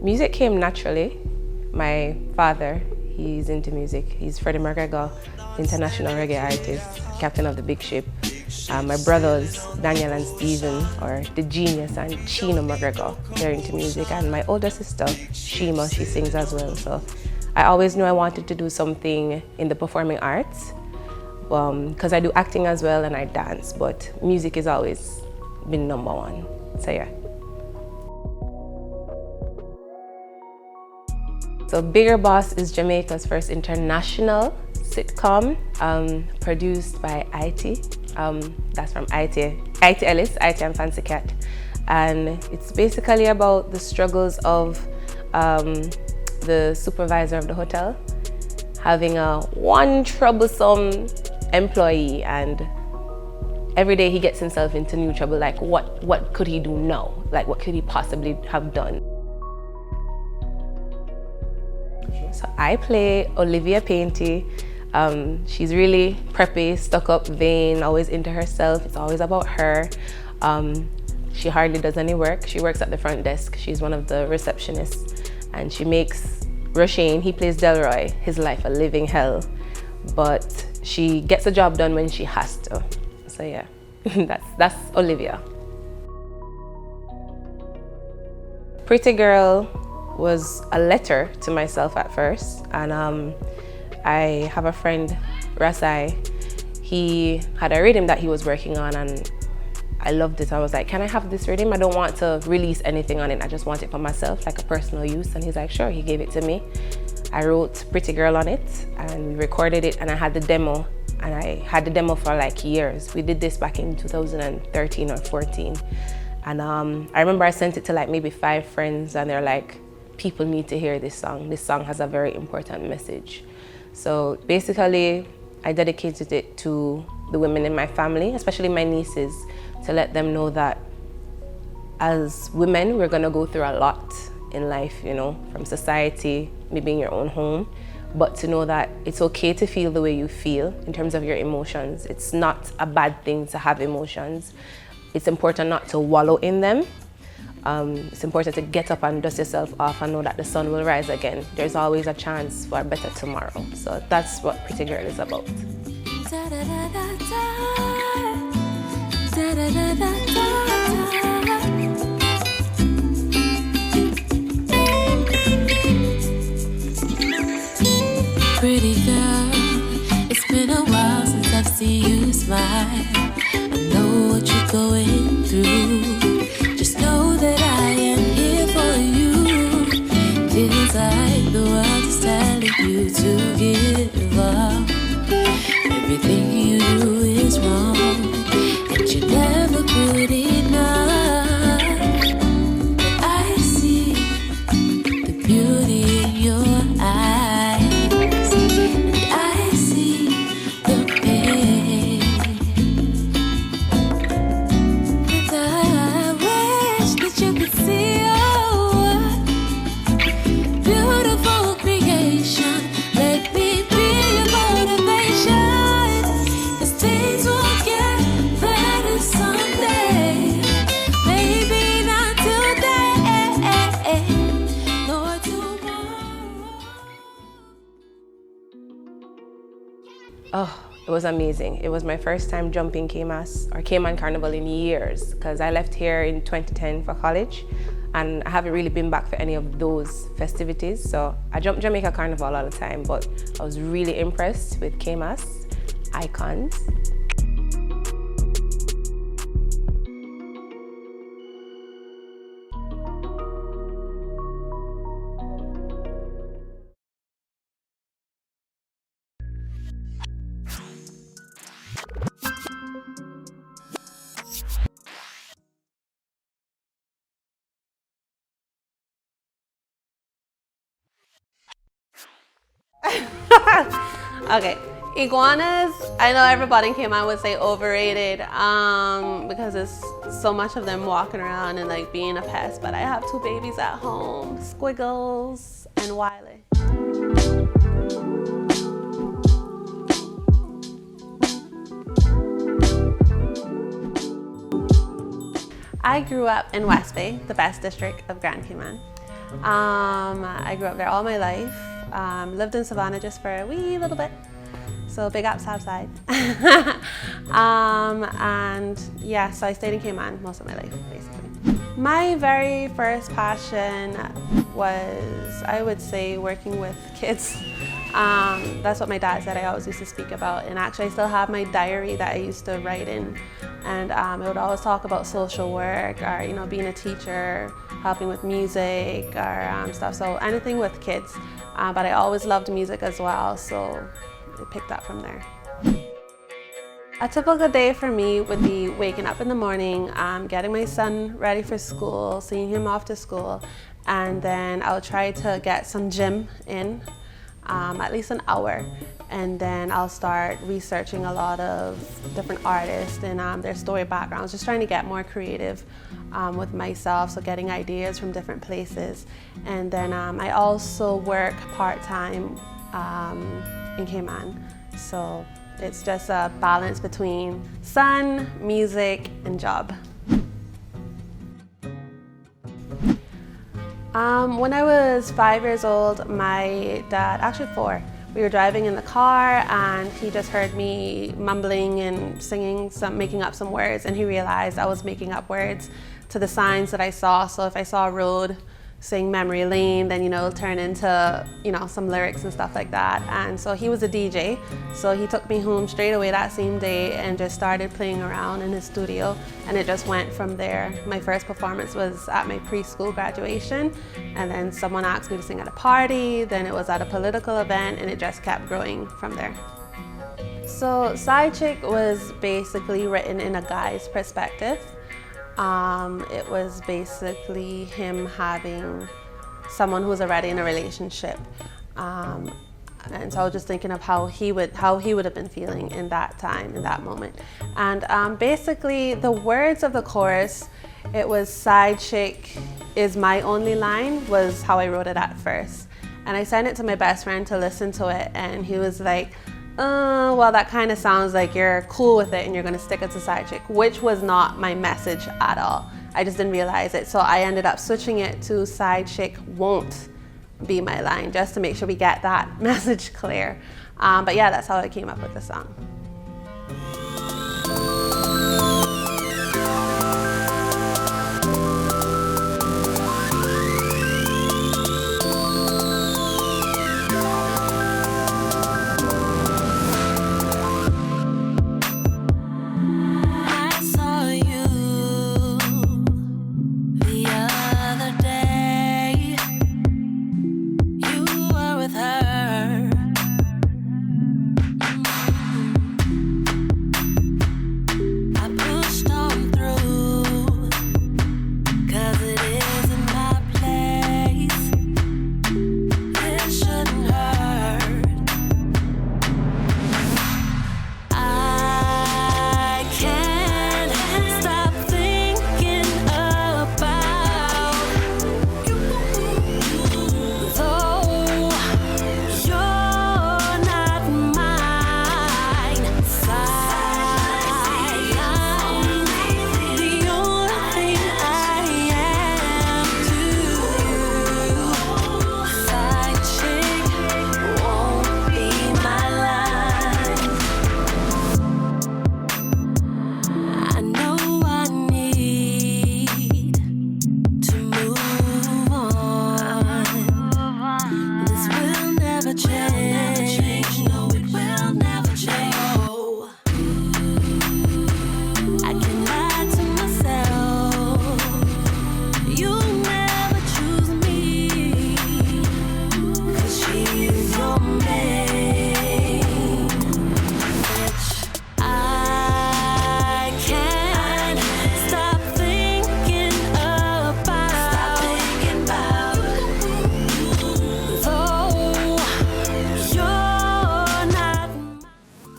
Music came naturally. My father, he's into music. He's Freddie Mcgregor, international reggae artist, captain of the big ship. My brothers, Daniel and Stephen, or The Genius and Chino McGregor, they're into music. And my older sister, Shima, she sings as well. So I always knew I wanted to do something in the performing arts, because I do acting as well and I dance, but music has always been number one. So yeah. So Bigger Boss is Jamaica's first international sitcom, produced by IT. That's from IT Ellis, IT and Fancy Cat. And it's basically about the struggles of the supervisor of the hotel having one troublesome employee, and every day he gets himself into new trouble. Like what could he do now? Like what could he possibly have done? So I play Olivia Painty. She's really preppy, stuck up, vain, always into herself. It's always about her. She hardly does any work. She works at the front desk. She's one of the receptionists, and she makes Roshane, he plays Delroy, his life a living hell. But she gets the job done when she has to. So yeah, that's Olivia. Pretty Girl was a letter to myself at first, and I have a friend, Rasai. He had a rhythm that he was working on, and I loved it. I was like, can I have this rhythm? I don't want to release anything on it. I just want it for myself, like a personal use. And he's like, sure. He gave it to me. I wrote Pretty Girl on it, and we recorded it, and I had the demo. And I had the demo for like years. We did this back in 2013 or 14. And I remember I sent it to like maybe 5 friends, and they're like, people need to hear this song. This song has a very important message. So basically, I dedicated it to the women in my family, especially my nieces, to let them know that as women, we're gonna go through a lot in life, you know, from society, maybe in your own home, but to know that it's okay to feel the way you feel in terms of your emotions. It's not a bad thing to have emotions. It's important not to wallow in them. It's important to get up and dust yourself off and know that the sun will rise again. There's always a chance for a better tomorrow. So that's what Pretty Girl is about. Pretty girl, it's been a while since I've seen you smile. I know what you're going through. Just know that I am here for you. Feels like the world is telling you to give up. Everything you do is wrong, and you never put enough. But I see the beauty in your eyes, and I see the pain. And I wish that you could see our beautiful creation. Let me be your motivation, 'cause things will get better someday. Maybe not today, nor tomorrow. Oh, it was amazing. It was my first time jumping Cayman Carnival in years, because I left here in 2010 for college, and I haven't really been back for any of those festivities. So I jumped Jamaica Carnival all the time, but I was really impressed with Caymas icons. Okay, iguanas, I know everybody in Cayman would say overrated, because there's so much of them walking around and like being a pest, but I have 2 babies at home, Squiggles and Wiley. I grew up in West Bay, the best district of Grand Cayman. I grew up there all my life. Lived in Savannah just for a wee little bit. So big up Southside. And yeah, so I stayed in Cayman most of my life, basically. My very first passion was, I would say, working with kids. That's what my dad said I always used to speak about. And actually I still have my diary that I used to write in. And I would always talk about social work or, you know, being a teacher, helping with music or stuff. So anything with kids. But I always loved music as well. So I picked that from there. A typical day for me would be waking up in the morning, getting my son ready for school, seeing him off to school, and then I'll try to get some gym in, at least an hour, and then I'll start researching a lot of different artists and their story backgrounds, just trying to get more creative with myself, so getting ideas from different places. And then I also work part-time in Cayman, so it's just a balance between sun, music, and job. When I was 5 years old, my dad, actually 4, we were driving in the car and he just heard me mumbling and singing, making up some words, and he realized I was making up words to the signs that I saw. So if I saw a road, saying memory lane, then, you know, it'll turn into, you know, some lyrics and stuff like that. And so he was a DJ, so he took me home straight away that same day and just started playing around in his studio, and it just went from there. My first performance was at my preschool graduation, and then someone asked me to sing at a party, then it was at a political event, and it just kept growing from there. So Side Chick was basically written in a guy's perspective. It was basically him having someone who was already in a relationship, and so I was just thinking of how he would have been feeling in that time, in that moment. And basically the words of the chorus, it was "Side chick is my only line," was how I wrote it at first. And I sent it to my best friend to listen to it, and he was like, well, that kind of sounds like you're cool with it and you're gonna stick it to side chick, which was not my message at all. I just didn't realize it. So I ended up switching it to "Side chick won't be my line," just to make sure we get that message clear. But yeah, that's how I came up with the song.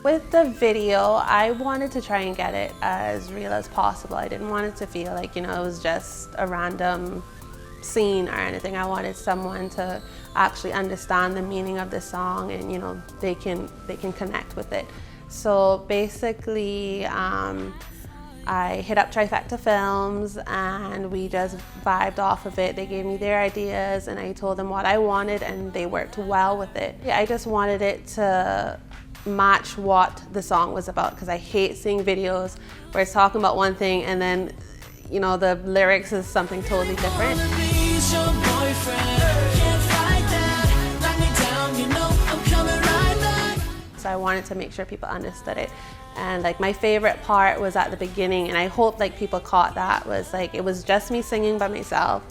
With the video, I wanted to try and get it as real as possible. I didn't want it to feel like, you know, it was just a random scene or anything. I wanted someone to actually understand the meaning of the song, and, you know, they can connect with it. So basically, I hit up Trifecta Films and we just vibed off of it. They gave me their ideas and I told them what I wanted and they worked well with it. I just wanted it to match what the song was about, because I hate seeing videos where it's talking about one thing and then, you know, the lyrics is something totally different. So I wanted to make sure people understood it. And like my favorite part was at the beginning, and I hope like people caught that, was like it was just me singing by myself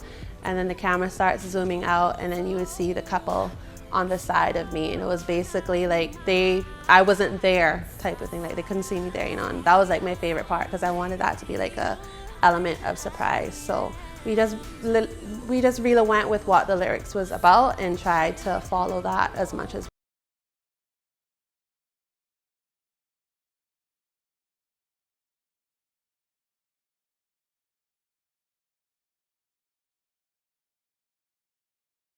and then the camera starts zooming out and then you would see the couple on the side of me, and it was basically like I wasn't there type of thing, like they couldn't see me there, you know, and that was like my favorite part because I wanted that to be like a element of surprise. So we just really went with what the lyrics was about and tried to follow that as much as